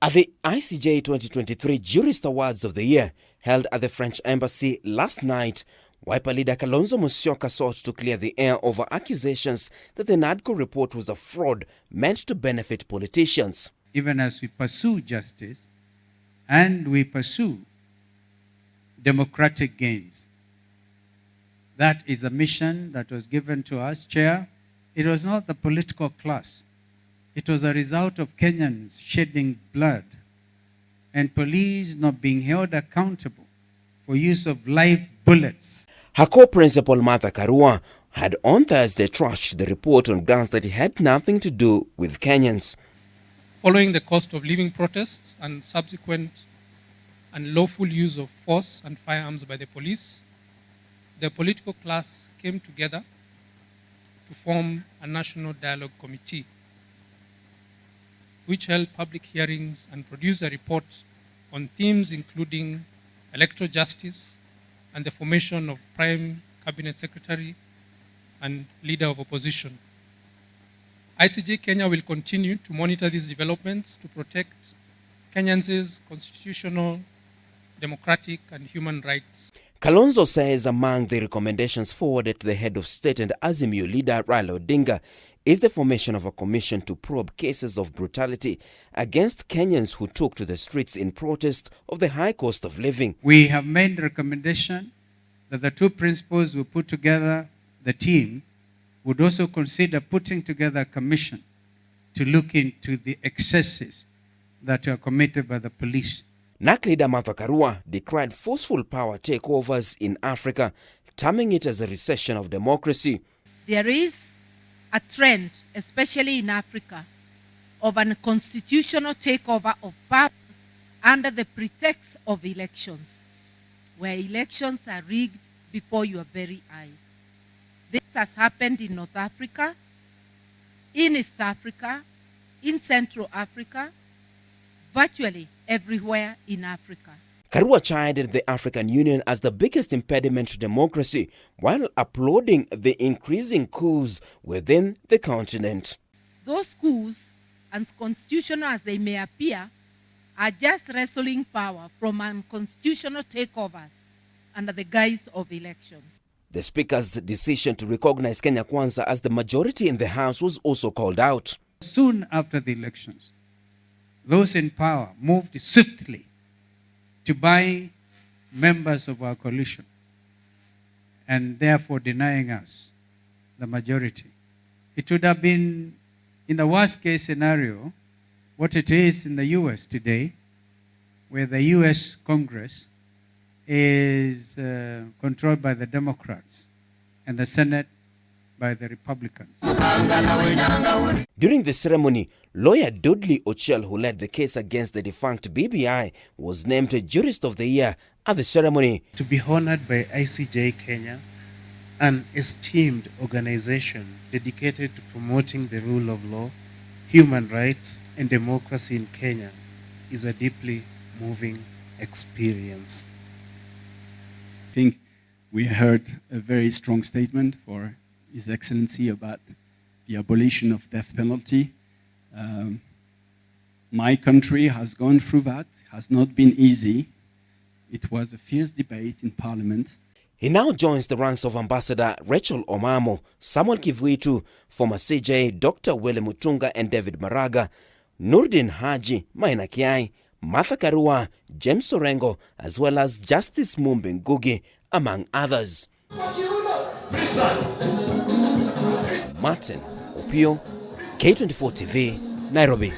At the ICJ 2023 Jurist Awards of the Year, held at the French Embassy last night, Wiper leader Kalonzo Musyoka sought to clear the air over accusations that the NADCO report was a fraud meant to benefit politicians. Even as we pursue justice and we pursue democratic gains, that is a mission that was given to us, Chair. It was not the political class. It was a result of Kenyans shedding blood and police not being held accountable for use of live bullets. Her co-principal, Martha Karua, had on Thursday trashed the report on grounds that it had nothing to do with Kenyans. Following the cost of living protests and subsequent unlawful use of force and firearms by the police, the political class came together to form a national dialogue committee, which held public hearings and produced a report on themes including electoral justice and the formation of Prime Cabinet Secretary and Leader of Opposition. ICJ Kenya will continue to monitor these developments to protect Kenyans' constitutional, democratic and human rights. Kalonzo says among the recommendations forwarded to the head of state and Azimio leader Raila Odinga is the formation of a commission to probe cases of brutality against Kenyans who took to the streets in protest of the high cost of living. We have made a recommendation that the two principals who put together the team would also consider putting together a commission to look into the excesses that are committed by the police. NAC leader Martha Karua decried forceful power takeovers in Africa, terming it as a recession of democracy. There is a trend, especially in Africa, of an constitutional takeover of powers under the pretext of elections, where elections are rigged before your very eyes. This has happened in North Africa, in East Africa, in Central Africa, virtually everywhere in Africa. Karua chided the African Union as the biggest impediment to democracy, while applauding the increasing coups within the continent. Those coups, unconstitutional as they may appear, are just wresting power from unconstitutional takeovers under the guise of elections. The Speaker's decision to recognize Kenya Kwanza as the majority in the House was also called out. Soon after the elections, those in power moved swiftly to buy members of our coalition and therefore denying us the majority. It would have been, in the worst case scenario, what it is in the US today, where the US Congress is controlled by the Democrats and the Senate by the Republicans. During the ceremony, lawyer Dudley Ochiel, who led the case against the defunct BBI, was named a Jurist of the Year at the ceremony. To be honored by ICJ Kenya, an esteemed organization dedicated to promoting the rule of law, human rights, and democracy in Kenya, is a deeply moving experience. I think we heard a very strong statement for His Excellency about the abolition of death penalty. My country has gone through that. It has not been easy. It was a fierce debate in Parliament. He now joins the ranks of Ambassador Rachel Omamo, Samuel Kivuitu, former CJ Dr. Wele Mutunga and David Maraga, Nurdin Haji, Maina Kiai, Martha Karua, James Orengo, as well as Justice Mumbi Ngugi, among others. Martin Opio, K24 TV, Nairobi.